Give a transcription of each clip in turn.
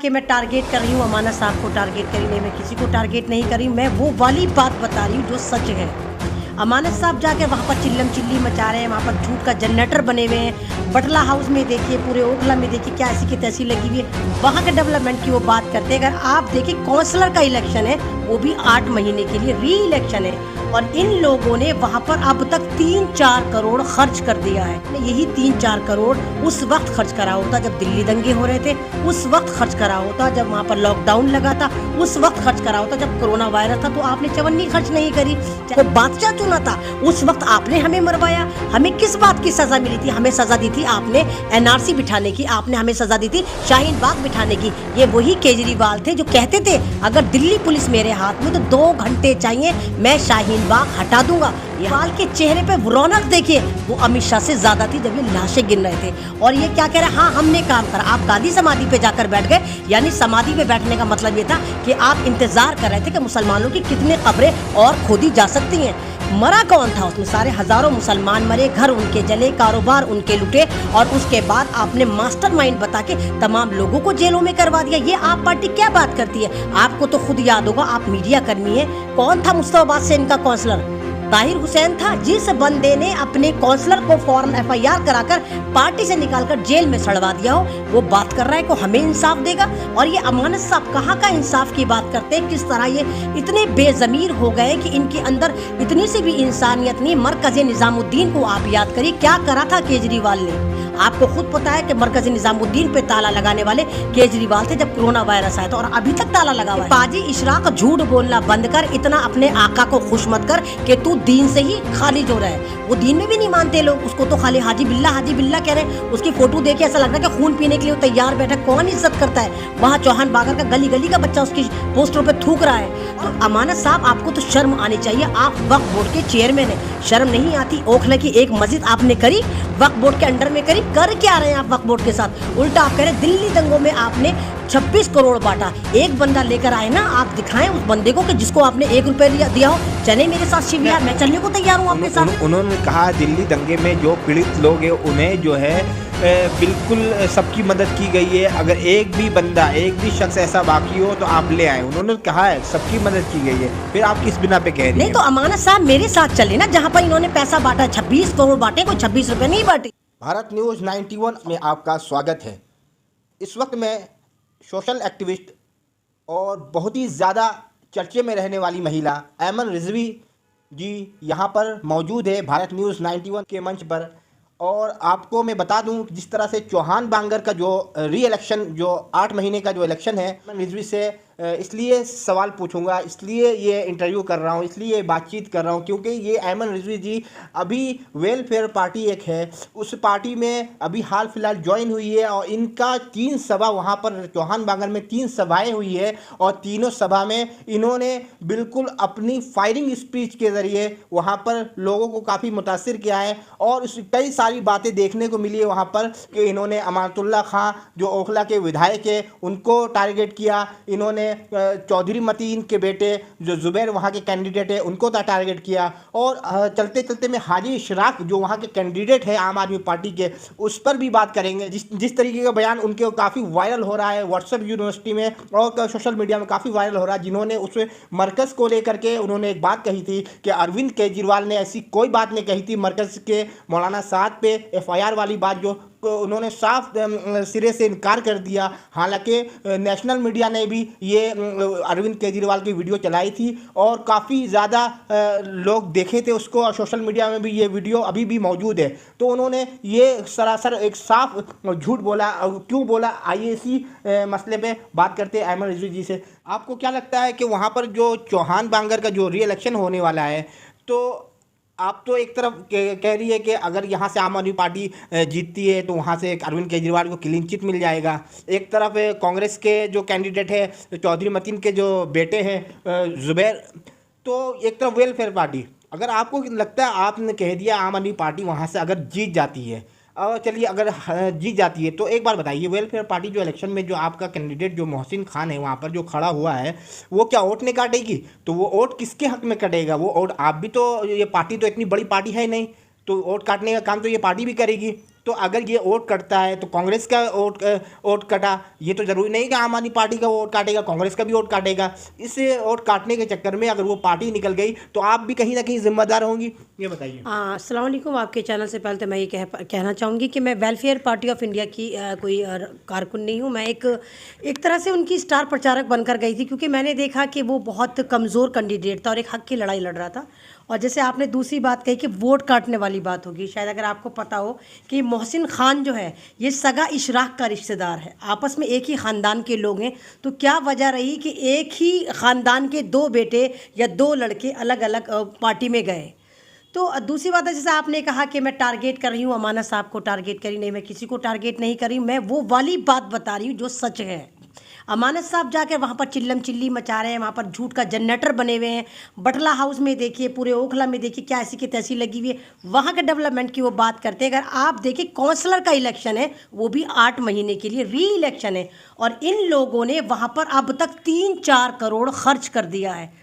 कि मैं टारगेट कर रही हूँ अमानत साहब को टारगेट करी, नहीं मैं किसी को टारगेट नहीं करी, मैं वो वाली बात बता रही हूँ जो सच है। अमानत साहब जाके वहाँ पर चिल्लम चिल्ली मचा रहे हैं, वहाँ पर झूठ का जनरेटर बने हुए हैं। बटला हाउस में देखिए, पूरे ओखला में देखिए क्या ऐसी की तैसी लगी हुई है, वहाँ के डेवलपमेंट की वो बात करते हैं। अगर आप देखिए काउंसलर का इलेक्शन है, वो भी 8 महीने के लिए री इलेक्शन है, और इन लोगों ने वहाँ पर अब तक 3-4 करोड़ खर्च कर दिया है। यही 3-4 करोड़ उस वक्त खर्च करा होता जब दिल्ली दंगे हो रहे थे, उस वक्त खर्च करा होता जब वहाँ पर लॉकडाउन लगा था, उस वक्त खर्च करा होता जब कोरोना वायरस था, तो आपने चवन्नी खर्च नहीं करी। वो बादशाह चुना था, उस वक्त आपने हमें मरवाया। हमें किस बात की सजा मिली थी? हमें सजा दी थी आपने एनआरसी बिठाने की, आपने हमें सजा दी थी शाहीन बाग बिठाने की। ये वही केजरीवाल थे जो कहते थे अगर दिल्ली पुलिस मेरे हाथ में तो 2 घंटे चाहिए, मैं शाहीन बाग हटा दूंगा। वाल के चेहरे पे रौनक देखिए, वो अमित शाह से ज्यादा थी जब ये लाशें गिन रहे थे। और ये क्या कह रहे हैं, हाँ हमने काम करा। आप गांधी समाधि पे जाकर बैठ गए, यानी समाधि पे बैठने का मतलब ये था कि आप इंतजार कर रहे थे कि मुसलमानों की कितने कब्रें और खोदी जा सकती हैं। मरा कौन था उसमें? सारे हजारों मुसलमान मरे, घर उनके जले, कारोबार उनके लुटे, और उसके बाद आपने मास्टरमाइंड बता के तमाम लोगों को जेलों में करवा दिया। ये आप पार्टी क्या बात करती है? आपको तो खुद याद होगा, आप मीडिया कर्मी है। कौन था मुस्तफाबाद से इनका काउंसलर? ताहिर हुसैन था, जिस बंदे ने अपने काउंसलर को फौरन एफआईआर कराकर पार्टी से निकालकर जेल में सड़वा दिया हो, वो बात कर रहा है को हमें इंसाफ देगा। और ये अमानत साहब कहाँ का इंसाफ की बात करते हैं? किस तरह ये इतने बेजमीर हो गए कि इनके अंदर इतनी सी भी इंसानियत नहीं। मरकज़े निजामुद्दीन को आप याद करिए, क्या करा था केजरीवाल ने। आपको खुद पता है कि मरकज़े निजामुद्दीन पे ताला लगाने वाले केजरीवाल थे जब कोरोना वायरस आया था, और अभी तक ताला लगा हुआ है। पाजी इशराक, झूठ बोलना बंद कर, इतना अपने आका को खुश मत कर कि तू दीन से ही खारिज हो रहा है। वो दीन में भी नहीं मानते लोग, उसको तो खाली हाजी बिल्ला कह रहे हैं। उसकी फोटो देख के ऐसा लग रहा है कि खून पीने के लिए तैयार बैठा। कौन इज्जत करता है? वहाँ चौहान बागर का गली गली का बच्चा उसकी पोस्टरों पे थूक रहा है। और अमानत साहब, आपको तो शर्म आनी चाहिए। आप वक्फ बोर्ड के चेयरमैन है, शर्म नहीं आती? ओखला की एक मस्जिद आपने करी, वक्फ बोर्ड के अंडर में करी। कर क्या रहे हैं आप वक्फ बोर्ड के साथ? उल्टा आप कह रहे हैं दिल्ली दंगों में आपने 26 करोड़ बांटा। एक बंदा लेकर आए ना, आप दिखाएं उस बंदे को कि जिसको आपने 1 रुपया दिया हो। चले मेरे साथ शिविर, मैं चलने को तैयार हूँ आपके साथ। उन्होंने कहा दिल्ली दंगे में जो पीड़ित लोग हैं उन्हें जो है बिल्कुल सबकी मदद की गई है। अगर एक भी बंदा, एक भी शख्स ऐसा बाकी हो तो आप ले आए। उन्होंने कहा है सबकी मदद की गई है, फिर आप किस बिना पे कह रही हैं? नहीं तो अमानत साहब मेरे साथ चले ना, जहाँ पर इन्होंने पैसा बांटा, 26 करोड़ बांटे, कोई 26 रुपए नहीं बांटे। भारत न्यूज़ 91 में आपका स्वागत है। इस वक्त मैं सोशल एक्टिविस्ट और बहुत ही ज़्यादा चर्चे में रहने वाली महिला ऐमन रिजवी जी यहाँ पर मौजूद है भारत न्यूज़ 91 के मंच पर। और आपको मैं बता दूं, जिस तरह से चौहान बांगर का जो री इलेक्शन, जो 8 महीने का जो इलेक्शन है, मैं रिजवी से इसलिए सवाल पूछूंगा, इसलिए ये इंटरव्यू कर रहा हूँ, इसलिए बातचीत कर रहा हूँ क्योंकि ये ऐमन रिजवी जी अभी वेलफेयर पार्टी एक है, उस पार्टी में अभी हाल फिलहाल ज्वाइन हुई है। और इनका 3 सभा वहाँ पर चौहान बांगर में 3 सभाएं हुई है, और तीनों सभा में इन्होंने बिल्कुल अपनी फायरिंग स्पीच के ज़रिए वहाँ पर लोगों को काफ़ी मुतासिर किया है। और उस कई सारी बातें देखने को मिली है वहाँ पर कि इन्होंने अमानतुल्लाह खां जो ओखला के विधायक है उनको टारगेट किया, इन्होंने चौधरी मतीन के बेटे जो जुबैर वहाँ के कैंडिडेट है उनको टारगेट किया। और चलते चलते में हाजी इशराक जो वहाँ के कैंडिडेट है आम आदमी पार्टी के, उस पर भी बात करेंगे। जिस तरीके का बयान उनके काफ़ी वायरल हो रहा है व्हाट्सएप यूनिवर्सिटी में और सोशल मीडिया में काफ़ी वायरल हो रहा है, जिन्होंने उस मरकज़ को लेकर के उन्होंने एक बात कही थी कि अरविंद केजरीवाल ने ऐसी कोई बात नहीं कही थी। मरकज़ के मौलाना साद पे एफआईआर वाली बात जो उन्होंने साफ सिरे से इनकार कर दिया। हालांकि नेशनल मीडिया ने भी ये अरविंद केजरीवाल की वीडियो चलाई थी और काफ़ी ज़्यादा लोग देखे थे उसको, और सोशल मीडिया में भी ये वीडियो अभी भी मौजूद है। तो उन्होंने ये सरासर एक साफ झूठ बोला। क्यों बोला, आइए इसी मसले पे बात करते हैं ऐमन रिजवी जी से। आपको क्या लगता है कि वहाँ पर जो चौहान बांगर का जो री इलेक्शन होने वाला है, तो आप तो एक तरफ कह रही है कि अगर यहाँ से आम आदमी पार्टी जीतती है तो वहाँ से अरविंद केजरीवाल को क्लीन चिट मिल जाएगा, एक तरफ कांग्रेस के जो कैंडिडेट है चौधरी मतीन के जो बेटे हैं जुबैर, तो एक तरफ वेलफेयर पार्टी। अगर आपको लगता है, आपने कह दिया आम आदमी पार्टी वहाँ से अगर जीत जाती है, और चलिए अगर जीत जाती है तो एक बार बताइए वेलफेयर पार्टी जो इलेक्शन में जो आपका कैंडिडेट जो मोहसिन खान है वहाँ पर जो खड़ा हुआ है, वो क्या वोट नहीं काटेगी? तो वो वोट किसके हक में कटेगा? वो वोट आप भी तो, ये पार्टी तो इतनी बड़ी पार्टी है नहीं, तो वोट काटने का काम तो ये पार्टी भी करेगी। तो अगर ये वोट कटता है तो कांग्रेस का वोट कटा, ये तो ज़रूरी नहीं कि आम आदमी पार्टी का वोट काटेगा, कांग्रेस का भी वोट काटेगा। इस वोट काटने के चक्कर में अगर वो पार्टी निकल गई तो आप भी कहीं ना कहीं जिम्मेदार होंगी, ये बताइए। अस्सलाम वालेकुम। आपके चैनल से पहले तो मैं ये कहना चाहूँगी कि मैं वेलफेयर पार्टी ऑफ इंडिया की कोई कारकुन नहीं हूँ। मैं एक तरह से उनकी स्टार प्रचारक बनकर गई थी, क्योंकि मैंने देखा कि वो बहुत कमज़ोर कैंडिडेट था और एक हक की लड़ाई लड़ रहा था। और जैसे आपने दूसरी बात कही कि वोट काटने वाली बात होगी, शायद अगर आपको पता हो कि मोहसिन खान जो है ये सगा इशराक का रिश्तेदार है, आपस में एक ही ख़ानदान के लोग हैं, तो क्या वजह रही कि एक ही ख़ानदान के दो बेटे या दो लड़के अलग अलग पार्टी में गए। तो दूसरी बात है, जैसे आपने कहा कि मैं टारगेट कर रही हूँ, अमाना साहब को टारगेट करी, नहीं, मैं किसी को टारगेट नहीं कर रही हूँ, मैं वो वाली बात बता रही हूँ जो सच है। अमानत साहब जाकर वहाँ पर चिल्लम चिल्ली मचा रहे हैं, वहाँ पर झूठ का जनरेटर बने हुए हैं। बटला हाउस में देखिए, पूरे ओखला में देखिए क्या ऐसी की तैसी लगी हुई है, वहाँ के डेवलपमेंट की वो बात करते हैं। अगर आप देखिए काउंसलर का इलेक्शन है, वो भी 8 महीने के लिए री इलेक्शन है, और इन लोगों ने वहाँ पर अब तक 3-4 करोड़ खर्च कर दिया है।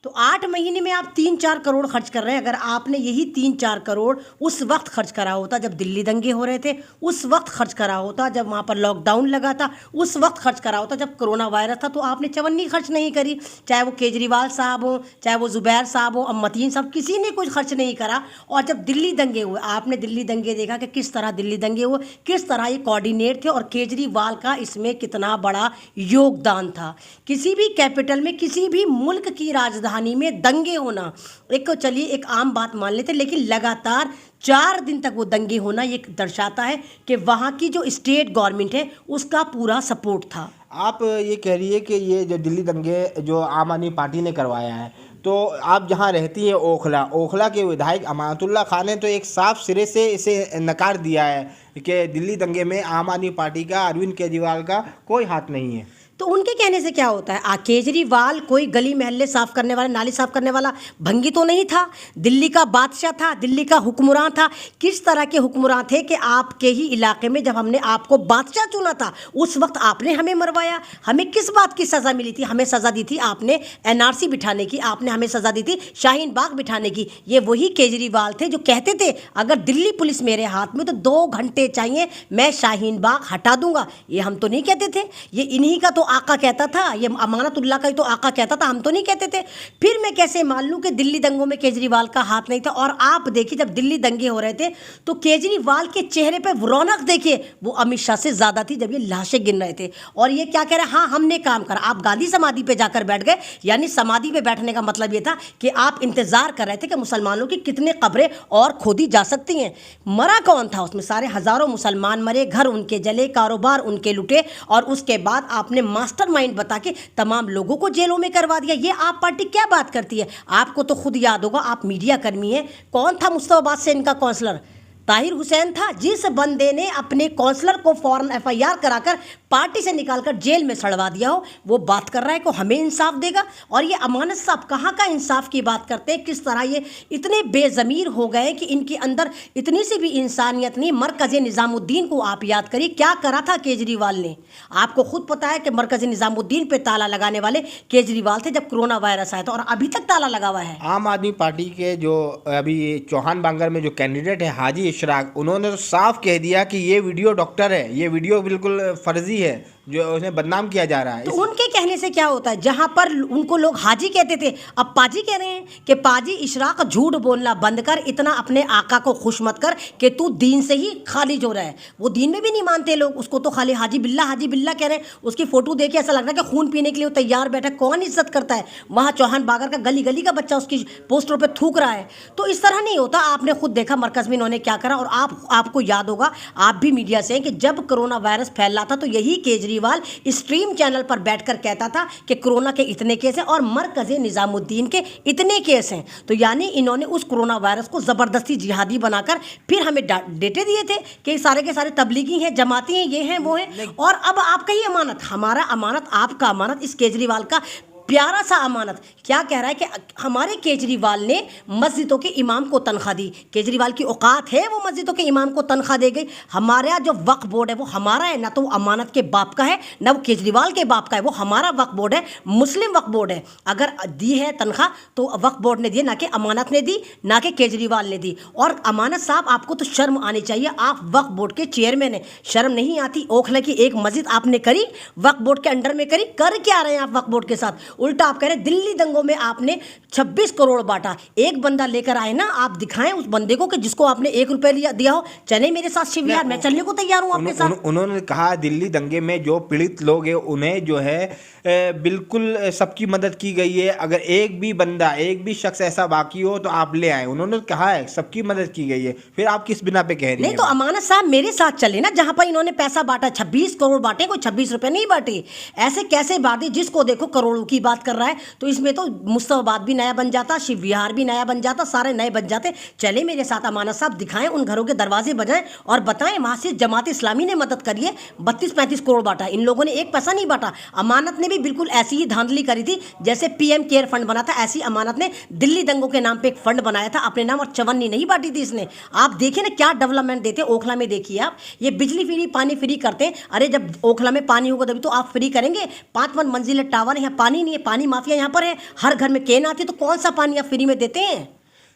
तो 8 महीने में आप 3-4 करोड़ खर्च कर रहे हैं। अगर आपने यही 3-4 करोड़ उस वक्त खर्च करा होता जब दिल्ली दंगे हो रहे थे, उस वक्त खर्च करा होता जब वहाँ पर लॉकडाउन लगा था, उस वक्त खर्च करा होता जब कोरोना वायरस था, तो आपने चवन्नी खर्च नहीं करी। चाहे वो केजरीवाल साहब हो, चाहे वो जुबैर साहब हो, मतीन साहब, किसी ने कुछ खर्च नहीं करा। और जब दिल्ली दंगे हुए, आपने दिल्ली दंगे देखा कि किस तरह दिल्ली दंगे हुए, किस तरह ये कोऑर्डिनेट थे, और केजरीवाल का इसमें कितना बड़ा योगदान था। किसी भी कैपिटल में, किसी भी मुल्क की राजधानी में दंगे होना एक तो चलिए एक आम बात मान लेते, लेकिन लगातार 4 दिन तक वो दंगे होना ये दर्शाता है कि वहाँ की जो स्टेट गवर्नमेंट है उसका पूरा सपोर्ट था। आप ये कह रही है कि ये जो दिल्ली दंगे जो आम आदमी पार्टी ने करवाया है, तो आप जहाँ रहती हैं ओखला के विधायक अमानतुल्लाह खान ने तो एक साफ सिरे से इसे नकार दिया है कि दिल्ली दंगे में आम आदमी पार्टी का, अरविंद केजरीवाल का कोई हाथ नहीं है। तो उनके कहने से क्या होता है? केजरीवाल कोई गली मोहल्ले साफ करने वाला, नाली साफ करने वाला भंगी तो नहीं था। दिल्ली का बादशाह था, दिल्ली का हुक्मरान था। किस तरह के हुक्मरान थे कि आपके ही इलाके में जब हमने आपको बादशाह चुना था उस वक्त आपने हमें मरवाया। हमें किस बात की सज़ा मिली थी? हमें सज़ा दी थी आपने NRC बिठाने की, आपने हमें सज़ा दी थी शाहीन बाग बिठाने की। ये वही केजरीवाल थे जो कहते थे अगर दिल्ली पुलिस मेरे हाथ में तो 2 घंटे चाहिए, मैं शाहीन बाग हटा दूंगा। ये हम तो नहीं कहते थे, ये इन्हीं का तो आका कहता था, ये अमानतुल्लाह का ही तो आका कहता था, हम तो नहीं कहते थे। फिर मैं कैसे मान लूं कि दिल्ली दंगों में केजरीवाल का हाथ नहीं था? और आप देखिए जब दिल्ली दंगे हो रहे थे तो केजरीवाल के चेहरे पे रौनक देखिए, वो अमित शाह से ज़्यादा थी जब ये लाशें गिन रहे थे। और ये क्या कह रहे हैं? हाँ हमने काम करा। आप गांधी समाधि पे जाकर बैठ गए, यानी समाधि पे बैठने का मतलब ये था कि आप इंतजार कर रहे थे कि मुसलमानों की कितने कब्रें और खोदी जा सकती हैं। मरा कौन था उसमें? सारे हज़ारों मुसलमान मरे, घर उनके जले, कारोबार उनके लुटे, और उसके बाद आपने मास्टरमाइंड बता के तमाम लोगों को जेलों में करवा दिया। ये आप पार्टी क्या बात करती है? आपको तो खुद याद होगा, आप मीडिया कर्मी हैं। कौन था मुस्तफाबाद से इनका काउंसलर? ताहिर हुसैन था, जिस बंदे ने अपने काउंसलर को फौरन FIR कराकर पार्टी से निकालकर जेल में सड़वा दिया हो, वो बात कर रहा है कि हमें इंसाफ देगा। और ये अमानत साहब कहाँ का इंसाफ की बात करते हैं? किस तरह ये इतने बेज़मीर हो गए कि इनके अंदर इतनी सी भी इंसानियत नहीं। मरकज़ निज़ामुद्दीन को आप याद करिए, क्या करा था केजरीवाल ने? आपको खुद पता है कि मरकज़ निज़ामुद्दीन पे ताला लगाने वाले केजरीवाल थे जब कोरोना वायरस आया था, और अभी तक ताला लगा हुआ है। आम आदमी पार्टी के जो अभी चौहान बांगर में जो कैंडिडेट है हाजी इशराक, उन्होंने तो साफ कह दिया कि ये वीडियो डॉक्टर है, ये वीडियो बिल्कुल फर्जी है, जो उन्हें बदनाम किया जा रहा है। तो उनके कहने से क्या होता है? जहां पर उनको लोग हाजी कहते थे, अब पाजी कह रहे हैं कि पाजी इशराक झूठ बोलना बंद कर, इतना अपने आका को खुश मत कर कि तू दीन से ही खारिज हो रहा है। वो दीन में भी नहीं मानते लोग, उसको तो खाली हाजी बिल्ला कह रहे हैं। उसकी फोटो देख के ऐसा लग रहा है कि खून पीने के लिए वो तैयार बैठा। कौन इज्जत करता है? वहाँ चौहान बागर का गली गली का बच्चा उसकी पोस्टरों पर थूक रहा है। तो इस तरह नहीं होता। आपने खुद देखा मरकज़ में इन्होंने क्या करा। और आपको याद होगा, आप भी मीडिया से हैं, कि जब कोरोना वायरस फैल रहा था तो यही केजरीवाल स्ट्रीम चैनल पर बैठकर कहता था कि कोरोना के इतने केस हैं और मरकज़ निज़ामुद्दीन के इतने केस हैं। तो यानी इन्होंने उस कोरोना वायरस को ज़बरदस्ती जिहादी बनाकर फिर हमें डेटे दिए थे कि सारे के सारे तबलीगी हैं, जमाती हैं, ये हैं, वो हैं। और अब आपका ही अमानत, हमारा अमानत, आपका अमानत, इस केजरीवाल का प्यारा सा अमानत क्या कह रहा है कि हमारे केजरीवाल ने मस्जिदों के इमाम को तनख्वाह दी। केजरीवाल की औकात है वो मस्जिदों के इमाम को तनख्वाह दे गई। हमारा जो वक्फ बोर्ड है वो हमारा है, ना तो वो अमानत के बाप का है ना वो केजरीवाल के बाप का है, वो हमारा वक्फ बोर्ड है, मुस्लिम वक्फ बोर्ड है। अगर दी है तनख्वाह तो वक्फ बोर्ड ने दी, ना कि अमानत ने दी, ना कि केजरीवाल ने दी। और अमानत साहब आपको तो शर्म आनी चाहिए, आप वक्फ बोर्ड के चेयरमैन हैं, शर्म नहीं आती? ओखला की एक मस्जिद आपने करी, वक्फ बोर्ड के अंडर में करी, कर क्या रहे हैं आप वक्फ बोर्ड के साथ? उल्टा आप कह रहे हैं दिल्ली दंगों में आपने 26 करोड़ बांटा। एक बंदा लेकर आए ना, आप दिखाएं उस बंदे को कि जिसको आपने 1 रुपए दिया हो, चले मेरे साथ शिव विहार, मैं चलने को तैयार हूं आपके साथ। उन्होंने कहा दिल्ली दंगे में जो पीड़ित लोग हैं उन्हें जो है बिल्कुल सबकी मदद की गई है। अगर एक भी बंदा, एक भी शख्स ऐसा बाकी हो तो आप ले आए। उन्होंने कहा है सबकी मदद की गई है, फिर आप किस बिना पे कह रही हैं? नहीं तो अमानत साहब मेरे साथ चले ना, जहां पर इन्होंने पैसा बांटा, 26 करोड़ बांटे, कोई 26 रुपए नहीं बांटे। ऐसे कैसे बांटे? जिसको देखो करोड़ों की बात कर रहा है। तो इसमें तो मुस्तफाबाद भी नया बन जाता, शिव विहार भी नया बन जाता, सारे नए बन जाते। चले मेरे साथ अमानत साहब, दिखाएं उन घरों के दरवाजे बजाएं और बताएं वहां से जमात इस्लामी ने मदद करी है, 32-35 करोड़ बांटा। इन लोगों ने एक पैसा नहीं बांटा। अमानत ने भी बिल्कुल ऐसी ही धांधली करी थी, जैसे पीएम केयर फंड बना था, ऐसी अमानत ने दिल्ली दंगों के नाम पे एक फंड बनाया था अपने नाम, और चवन्नी नहीं बांटी थी इसने। आप देखिए ना क्या डेवलपमेंट देते हैं ओखला में। देखिए आप, ये बिजली फ्री, पानी फ्री करते हैं। अरे जब ओखला में पानी होगा तभी तो आप फ्री करेंगे। 5 मंजिला टावर, यहाँ पानी नहीं है, पानी माफिया यहाँ पर है, हर घर में केन आती है, तो कौन सा पानी आप फ्री में देते हैं?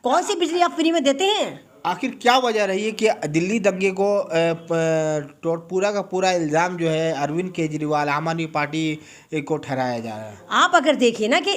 कौन सी बिजली आप फ्री में देते हैं? आखिर क्या वजह रही है कि दिल्ली दंगे को तो पूरा का पूरा इल्ज़ाम जो है अरविंद केजरीवाल, आम आदमी पार्टी को ठहराया जा रहा है? आप अगर देखिए ना कि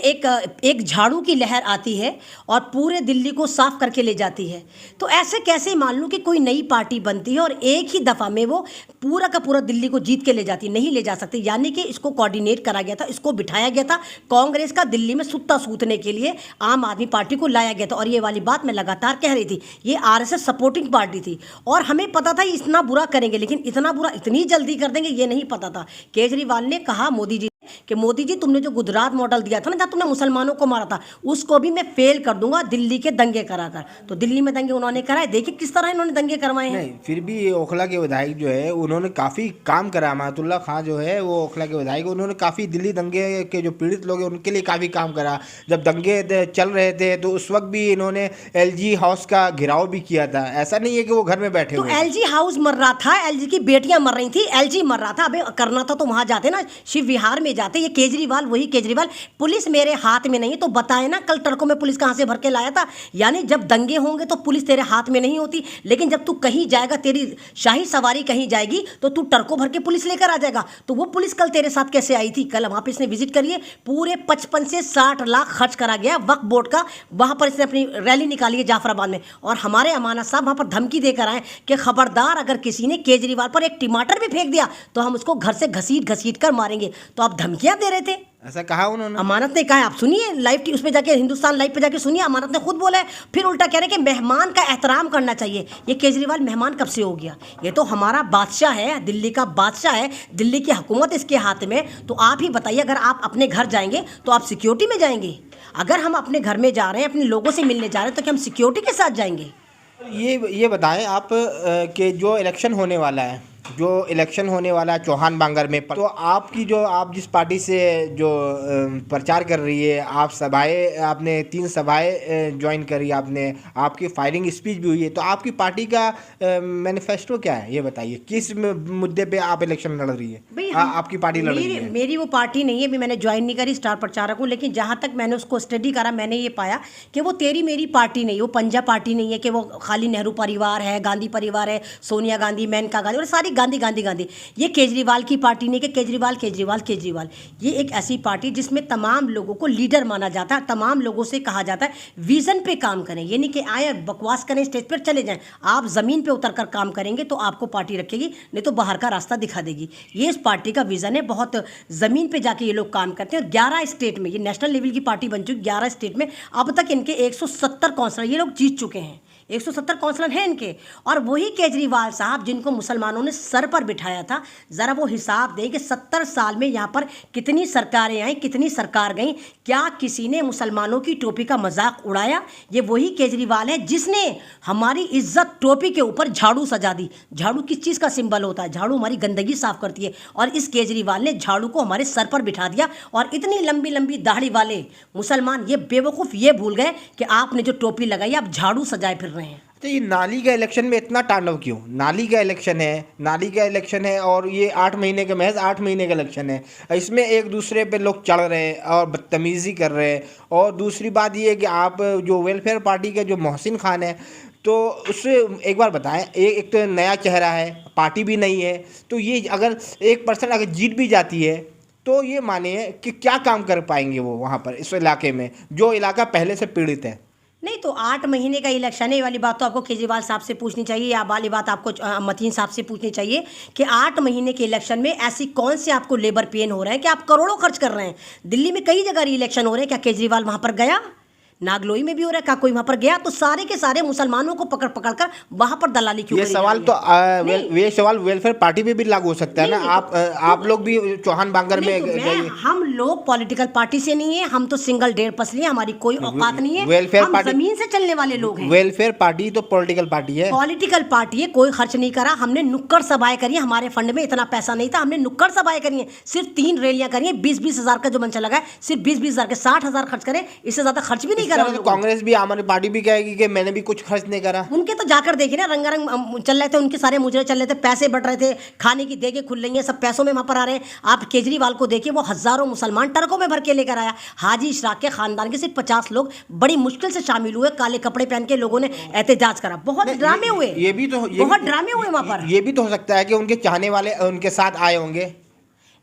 एक झाड़ू की लहर आती है और पूरे दिल्ली को साफ करके ले जाती है, तो ऐसे कैसे मान लूँ कि कोई नई पार्टी बनती है और एक ही दफ़ा में वो पूरा का पूरा दिल्ली को जीत के ले जाती? नहीं ले जा सकती। यानी कि इसको कोऑर्डिनेट करा गया था, इसको बिठाया गया था कांग्रेस का दिल्ली में सुत्ता सूतने के लिए, आम आदमी पार्टी को लाया गया था। और ये वाली बात मैं लगातार कह रही थी, ये आरएसएस सपोर्टिंग पार्टी थी और हमें पता था इतना बुरा करेंगे, लेकिन इतना बुरा इतनी जल्दी कर देंगे ये नहीं पता था। केजरीवाल ने कहा मोदी जी कि मोदी जी तुमने जो गुजरात मॉडल दिया था ना, जहाँ तुमने मुसलमानों को मारा था, उसको भी मैं फेल कर दूंगा दिल्ली के दंगे कराकर। तो दिल्ली में दंगे उन्होंने कराए, देखिए किस तरह इन्होंने दंगे करवाए हैं। नहीं, फिर भी ये ओखला के विधायक जो है उन्होंने काफ़ी काम करा। अमानतुल्लाह खां जो है वो ओखला के विधायक, उन्होंने काफ़ी दिल्ली दंगे के जो पीड़ित लोग हैं उनके लिए काफ़ी काम करा। जब दंगे चल रहे थे तो उस वक्त भी इन्होंने एलजी हाउस का घेराव भी किया था। ऐसा नहीं है कि वो घर में बैठे तो हुए। एलजी हाउस मर रहा था, एलजी की बेटियां मर रही थी, एलजी मर रहा था। अबे करना था तो वहां जाते ना, शिव विहार में जाते। ये केजरीवाल, वही केजरीवाल, पुलिस मेरे हाथ में नहीं है तो बताए ना कल ट्रकों में पुलिस कहां से भर के लाया था। यानी जब दंगे होंगे तो पुलिस तेरे हाथ में नहीं होती, लेकिन जब तू कहीं जाएगा, तेरी शाही सवारी कहीं जाएगी तो तू ट्रकों भर के पुलिस लेकर आ जाएगा। तो वो पुलिस कल तेरे साथ कैसे आई थी? कल वहां पर इसने विजिट करिए, पूरे 55 से 60 लाख खर्च करा गया वक्फ बोर्ड का। वहां पर इसने अपनी रैली निकाली है जाफराबाद में, और हमारे अमानत साहब वहां पर धमकी देकर आए कि खबरदार अगर किसी ने केजरीवाल पर एक टमाटर भी फेंक दिया तो हम उसको घर से घसीट घसीट कर मारेंगे। तो आप धमकियां दे रहे थे, ऐसा कहा उन्होंने? अमानत ने कहा, आप सुनिए लाइव उस पे जाके, हिंदुस्तान लाइव पे जाके सुनिए, अमानत ने खुद बोला है। फिर उल्टा कह रहे हैं कि मेहमान का एहतराम करना चाहिए। ये केजरीवाल मेहमान कब से हो गया? ये तो हमारा बादशाह है, दिल्ली का बादशाह है, दिल्ली की हुकूमत इसके हाथ में। तो आप ही बताइए, अगर आप अपने घर जाएंगे तो आप सिक्योरिटी में जाएंगे? अगर हम अपने घर में जा रहे हैं, अपने लोगों से मिलने जा रहे हैं, तो क्या हम सिक्योरिटी के साथ जाएंगे? ये बताएं आप कि जो इलेक्शन होने वाला है, चौहान बांगर में, तो आपकी जो, आप जिस पार्टी से जो प्रचार कर रही है, आप सभाएं, आपने 3 सभाएं ज्वाइन करी, आपकी फायरिंग स्पीच भी हुई है, तो आपकी पार्टी का मैनिफेस्टो क्या है ये बताइए? किस मुद्दे पे आप इलेक्शन लड़ रही है? आपकी पार्टी लड़ रही है? मेरी वो पार्टी नहीं है, भी मैंने ज्वाइन नहीं करी, स्टार प्रचारक हूँ। लेकिन जहाँ तक मैंने उसको स्टडी करा, मैंने ये पाया कि वो तेरी मेरी पार्टी नहीं, वो पंजाब पार्टी नहीं है कि वो खाली नेहरू परिवार है, गांधी परिवार है, सोनिया गांधी, मेनका गांधी और सारी गांधी गांधी गांधी। ये केजरीवाल की पार्टी नहीं कि केजरीवाल केजरीवाल केजरीवाल। ये एक ऐसी पार्टी जिसमें तमाम लोगों को लीडर माना जाता है, तमाम लोगों से कहा जाता है विजन पे काम करें। ये नहीं कि आए बकवास करें, स्टेज पर चले जाएं। आप जमीन पे उतर कर काम करेंगे तो आपको पार्टी रखेगी, नहीं तो बाहर का रास्ता दिखा देगी। ये इस पार्टी का विजन है, बहुत जमीन पे जाके ये लोग काम करते हैं। और 11 स्टेट में ये नेशनल लेवल की पार्टी बन चुकी, 11 स्टेट में अब तक इनके 170 काउंसलर ये लोग जीत चुके हैं। 170 काउंसलर हैं इनके। और वही केजरीवाल साहब जिनको मुसलमानों ने सर पर बिठाया था, ज़रा वो हिसाब दें कि 70 साल में यहाँ पर कितनी सरकारें आई, कितनी सरकार गई, क्या किसी ने मुसलमानों की टोपी का मजाक उड़ाया? ये वही केजरीवाल है जिसने हमारी इज्जत टोपी के ऊपर झाड़ू सजा दी। झाड़ू किस चीज़ का सिंबल होता है? झाड़ू हमारी गंदगी साफ करती है, और इस केजरीवाल ने झाड़ू को हमारे सर पर बिठा दिया। और इतनी लंबी लंबी दाढ़ी वाले मुसलमान ये बेवकूफ़ ये भूल गए कि आपने जो टोपी लगाई आप झाड़ू सजाए फिर रहे हैं। तो ये नाली का इलेक्शन में इतना तांडव क्यों? नाली का इलेक्शन है और ये 8 महीने के, महज 8 महीने का इलेक्शन है। इसमें एक दूसरे पे लोग चढ़ रहे हैं और बदतमीज़ी कर रहे हैं। और दूसरी बात ये है कि आप जो वेलफेयर पार्टी के जो मोहसिन खान है, तो उससे एक बार बताएं, एक तो नया चेहरा है, पार्टी भी नहीं है, तो ये अगर 1% अगर जीत भी जाती है तो ये माने कि क्या काम कर पाएंगे वो वहाँ पर, इस इलाके में, जो इलाका पहले से पीड़ित है। नहीं तो 8 महीने का इलेक्शन है, ये वाली बात तो आपको केजरीवाल साहब से पूछनी चाहिए, या वाली बात आपको मतीन साहब से पूछनी चाहिए कि 8 महीने के इलेक्शन में ऐसी कौन से आपको लेबर पेन हो रहे हैं कि आप करोड़ों खर्च कर रहे हैं। दिल्ली में कई जगह इलेक्शन हो रहे हैं, क्या केजरीवाल वहाँ पर गया? नागलोई में भी हो रहा है, क्या कोई वहाँ पर गया? तो सारे के सारे मुसलमानों को पकड़ पकड़ कर वहाँ पर दलाली क्यों ये करी सवाल जा रही है? ये सवाल वेलफेयर पार्टी पे भी लागू हो सकता है ना। आप लोग भी चौहान बांगर में जाइए। हम लोग पॉलिटिकल पार्टी से नहीं है, हम तो सिंगल 1.5 पसली है, हमारी कोई औकात नहीं है। वेलफेयर हम पार्टी जमीन से चलने वाले लोग हैं। वेलफेयर पार्टी तो पॉलिटिकल पार्टी है। पॉलिटिकल पार्टी है, कोई खर्च नहीं करा। हमने नुक्कड़ सभाएं करी, हमारे फंड में इतना पैसा नहीं था, हमने नुक्कड़ सभाएं करी हैं। सिर्फ 3 रैलियां करी हैं, 20-20 हज़ार का जो मंच लगा है, सिर्फ 20-20 हज़ार के 60 हज़ार खर्च करे, इससे ज्यादा खर्च भी नहीं करा। कांग्रेस भी, हमारी पार्टी भी कहेगी कि मैंने भी कुछ खर्च नहीं करा। उनके तो जाकर देखिए ना, रंगारंग चल रहे थे, उनके सारे मुजरे चल रहे थे, पैसे बढ़ रहे थे, खाने की देगे खुल रही है, सब पैसों में वहां पर आ रहे हैं। आप केजरीवाल को देखिए, वो हजारों मुसलमान ट्रकों में भर के लेकर आया। हाजी इशराक के खानदान के सिर्फ 50 लोग बड़ी मुश्किल से शामिल हुए, काले कपड़े पहन के लोगों ने एहतजाज करा। बहुत ड्रामे हुए, बहुत ड्रामे हुए वहां पर। ये भी तो हो सकता है कि उनके चाहने वाले उनके साथ आए होंगे।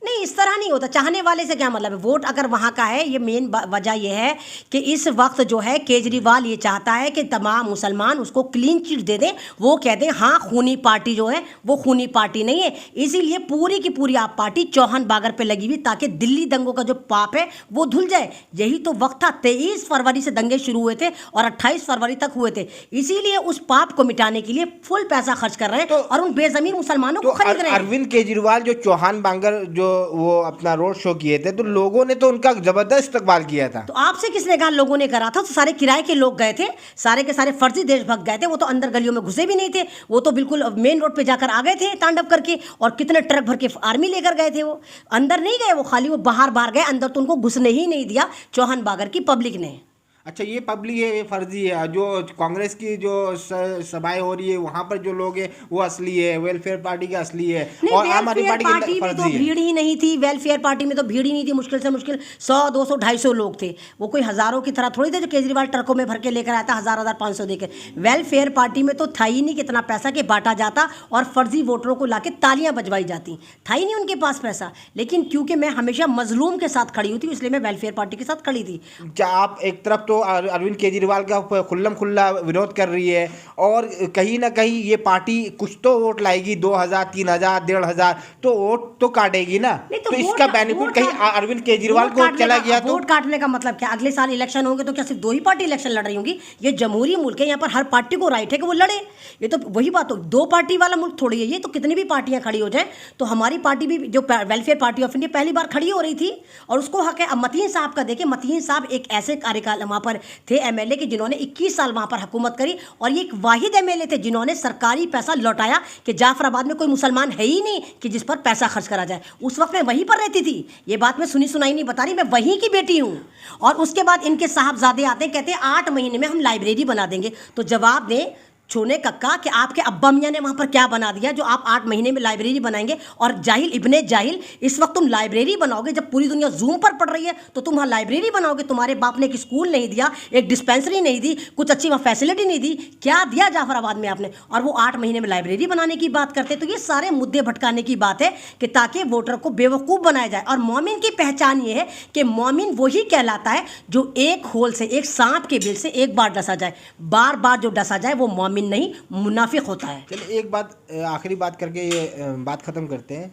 नहीं, इस तरह नहीं होता। चाहने वाले से क्या मतलब है? वोट अगर वहाँ का है, ये मेन वजह यह है कि इस वक्त जो है केजरीवाल ये चाहता है कि तमाम मुसलमान उसको क्लीन चिट दे दें, वो कह दें हाँ खूनी पार्टी जो है वो खूनी पार्टी नहीं है। इसीलिए पूरी की पूरी आप पार्टी चौहान बागर पे लगी हुई, ताकि दिल्ली दंगों का जो पाप है वो धुल जाए। यही तो वक्त था, 23 फरवरी से दंगे शुरू हुए थे और 28 फरवरी तक हुए थे। इसीलिए उस पाप को मिटाने के लिए फुल पैसा खर्च कर रहे हैं और उन बेजमीन मुसलमानों को खरीद रहे हैं। अरविंद केजरीवाल जो चौहान बांगर जो वो अपना रोड शो किए थे, तो लोगों ने तो उनका जबरदस्त इस्तकबाल किया था। तो आपसे किसने कहा लोगों ने करा था? तो सारे किराए के लोग गए थे, सारे के सारे फर्जी देशभक्त गए थे। वो तो अंदर गलियों में घुसे भी नहीं थे, वो तो बिल्कुल मेन रोड पे जाकर आ गए थे तांडव करके। और कितने ट्रक भर के आर्मी लेकर गए थे, वो अंदर नहीं गए, वो खाली वो बाहर बाहर गए, अंदर तो उनको घुसने ही नहीं दिया चौहान बागर की पब्लिक ने। अच्छा, ये पब्लिक है, ये फर्जी है। जो कांग्रेस की जो सभाएं हो रही है वहाँ पर जो लोग हैं वो असली है, वेलफेयर पार्टी का असली है, और आम आदमी पार्टी की में तो भीड़ ही नहीं थी। वेलफेयर पार्टी में तो भीड़ ही नहीं थी, मुश्किल से मुश्किल 100, 200, 250 लोग थे। वो कोई हजारों की तरह थोड़ी थे जो केजरीवाल ट्रकों में भर के लेकर आया था 1000-1500 देकर। वेलफेयर पार्टी में तो था ही नहीं कितना पैसा कि बांटा जाता और फर्जी वोटरों को लाके तालियां बजवाई जाती, था ही नहीं उनके पास पैसा। लेकिन क्योंकि मैं हमेशा मजलूम के साथ खड़ी हुई थी, इसलिए मैं वेलफेयर पार्टी के साथ खड़ी थी। क्या आप एक तरफ तो अरविंद केजरीवाल का खुल्लम खुल्ला विरोध कर रही है, और कहीं ना कहीं ये पार्टी कुछ तो वोट लाएगी, 2000, 3000, 1500 तो वोट तो काटेगी ना। तो इसका बेनिफिट कहीं अरविंद केजरीवाल को चला गया। तो वोट काटने का मतलब क्या? अगले साल इलेक्शन होंगे तो क्या सिर्फ 2 ही पार्टी इलेक्शन लड़ रही होंगी? ये जमहूरी मुल्क है, यहाँ पर हर पार्टी को राइट है कि वो लड़े। ये तो वही बात हो, 2 पार्टी वाला मुल्क थोड़ी है ये। तो कितनी भी पार्टियां खड़ी हो जाए, तो हमारी पार्टी भी जो वेलफेयर पार्टी ऑफ इंडिया पहली बार खड़ी हो रही थी और उसको हक है। अब मतीन साहब का देखिए, मतीन साहब एक ऐसे कार्यकाल वहाँ पर थे एमएलए के जिन्होंने 21 साल वहां पर हुकूमत करी, और ये एक वाहिद एमएलए थे जिन्होंने सरकारी पैसा लौटाया कि जाफराबाद में कोई मुसलमान है ही नहीं कि जिस पर पैसा खर्च करा जाए। उस वक्त मैं वहीं पर रहती थी, ये बात मैं सुनी सुनाई नहीं बता रही, मैं वहीं की बेटी हूं। और उसके बाद इनके साहबजादे आते हैं, कहते हैं 8 महीने में हम लाइब्रेरी बना देंगे। तो जवाब दें छोने कक्का कि आपके अब्बा मियाँ ने वहाँ पर क्या बना दिया जो आप 8 महीने में लाइब्रेरी बनाएंगे? और जाहिल इब्ने जाहिल, इस वक्त तुम लाइब्रेरी बनाओगे जब पूरी दुनिया जूम पर पढ़ रही है, तो तुम वहाँ लाइब्रेरी बनाओगे? तुम्हारे बाप ने एक स्कूल नहीं दिया, एक डिस्पेंसरी नहीं दी, कुछ अच्छी वहाँ फैसिलिटी नहीं दी, क्या दिया जाफराबाद में आपने? और वो 8 महीने में लाइब्रेरी बनाने की बात करते। तो ये सारे मुद्दे भटकाने की बात है कि ताकि वोटर को बेवकूफ़ बनाया जाए। और मोमिन की पहचान ये है कि मोमिन वही कहलाता है जो एक होल से, एक सांप के बिल से एक बार डसा जाए, बार बार जो डसा जाए वो मोमिन नहीं, मुनाफिक होता है। चलिए एक बात, आखिरी बात करके ये बात ख़त्म करते हैं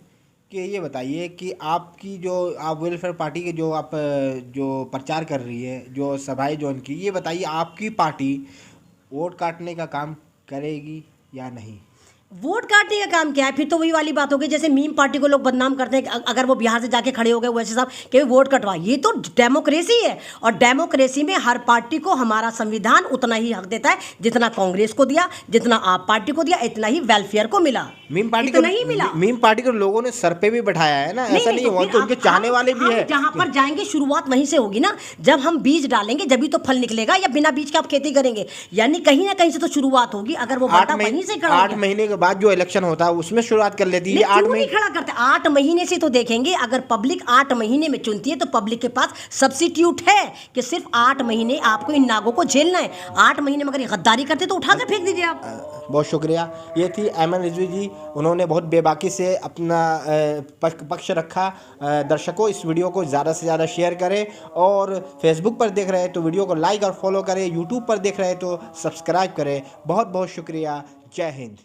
कि ये बताइए कि आपकी जो आप वेलफेयर पार्टी के जो प्रचार कर रही है, जो सभाएं जो उनकी, ये बताइए आपकी पार्टी वोट काटने का काम करेगी या नहीं? वोट काटने का काम क्या है? फिर तो वही वाली बात होगी जैसे मीम पार्टी को लोग बदनाम करते हैं कि अगर वो बिहार से जाके खड़े हो गए वैसे साहब कि वोट कटवा। ये तो डेमोक्रेसी है, और डेमोक्रेसी में हर पार्टी को हमारा संविधान उतना ही हक देता है जितना कांग्रेस को दिया, जितना आप पार्टी को दिया, इतना ही वेलफेयर को मिला। मीम पार्टी इतना ही मिला। मीम पार्टी को लोगों ने सर पे भी बैठाया है ना, ऐसा नहीं, तो वो फिर तो उनके चाहने वाले भी है। जहां पर जाएंगे शुरुआत वहीं से होगी ना। जब हम बीज डालेंगे जब तो फल निकलेगा, या बिना बीज के आप खेती करेंगे? यानी कहीं ना कहीं से तो शुरुआत होगी। अगर वो बाटा वहीं से खड़ा हो 8 गया। महीने के बाद जो इलेक्शन होता है उसमें शुरुआत कर लेती है। 8 क्यों नहीं महीने खड़ा करते? 8 महीने से तो देखेंगे। अगर पब्लिक 8 महीने में चुनती है तो पब्लिक के पास सब्सिट्यूट है कि सिर्फ 8 महीने आपको इन नागों को झेलना है। 8 महीने में अगर ये गद्दारी करते तो उठा कर फेंक दीजिए आप। बहुत शुक्रिया। ये थी ऐमन रिजवी जी, उन्होंने बहुत बेबाकी से अपना पक्ष रखा। दर्शकों, इस वीडियो को ज़्यादा से ज़्यादा शेयर करें, और फेसबुक पर देख रहे हैं तो वीडियो को लाइक और फॉलो करें, यूट्यूब पर देख रहे हैं तो सब्सक्राइब करें। बहुत बहुत शुक्रिया। जय हिंद।